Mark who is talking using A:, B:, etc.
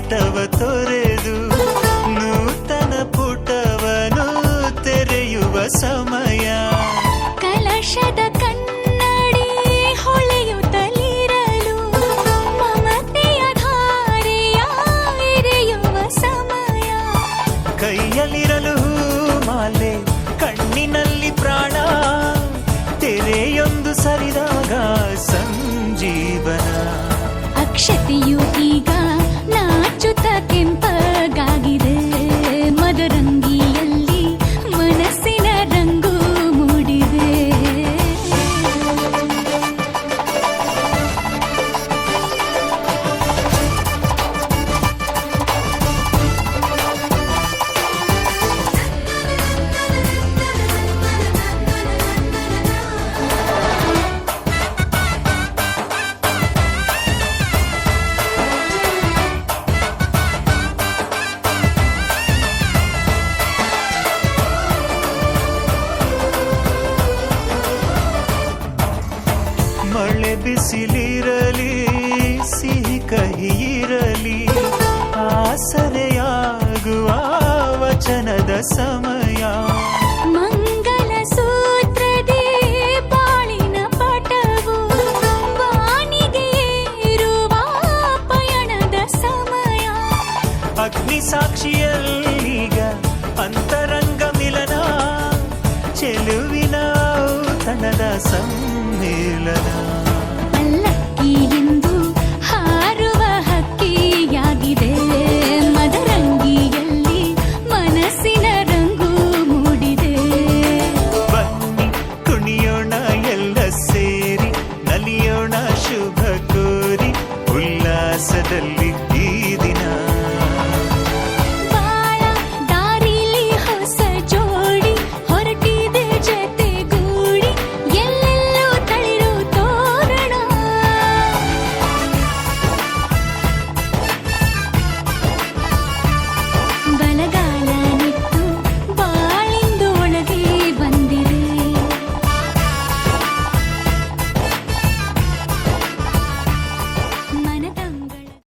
A: ಪಟವ ತೊರೆದು ನೂತನ ಪುಟವನು ತೆರೆಯುವ ಸಮಯ.
B: ಕಲಶದ ಕನ್ನಡಿ ಹೊಳೆಯುತ್ತಲಿರಲು ಮಮತೆಯ ಧಾರೆಯ ಎರೆಯುವ ಸಮಯ.
A: ಕೈಯಲ್ಲಿರಲು ಮಾಲೆ ಕಣ್ಣಿನಲ್ಲಿ ಪ್ರಾಣ ತೆರೆಯೊಂದು ಸರಿದಾಗ ಸಂಜೀವನ.
B: ಅಕ್ಷತೆಯು ಈಗ ನಾಚುತ್ತ ಕೆಂಪಗಾಗಿದೆ. ಮದರಂಗಿಯಲ್ಲಿ ಮನಸ್ಸಿನ ರಂಗು ಮೂಡಿದೆ.
A: ಮಳೆ ಬಿಸಿಲಿರಲಿ ಸಿಹಿ ಕಹಿ ಇರಲಿ ಆಸರೆಯಾಗುವ ವಚನದ ಸಮಯ.
B: ಮಂಗಲ ಸೂತ್ರದೇ ಬಾಳಿನ ಪಟವು ವಾನಿಗೆ ಏರುವ ಪಯಣದ ಸಮಯ.
A: ಅಗ್ನಿ ಸಾಕ್ಷಿಯಲ್ಲೀಗ ಅಂತರಂಗ ಮಿಲನ ಚೆಲುವಿನ ಔತಣದ ಸಮ್ಮೇಳನ.
B: ಪಲ್ಲಕ್ಕಿ ಎಂದು ಹಾರುವ ಹಕ್ಕಿಯಾಗಿದೆ. ಮದರಂಗಿಯಲ್ಲಿ ಮನಸ್ಸಿನ ರಂಗು ಮೂಡಿದೆ.
A: ಬನ್ನಿ ಕುಣಿಯೋಣ ಎಲ್ಲ ಸೇರಿ ನಲಿಯೋಣ ಶುಭ ಕೋರಿ ಉಲ್ಲಾಸದಲ್ಲಿ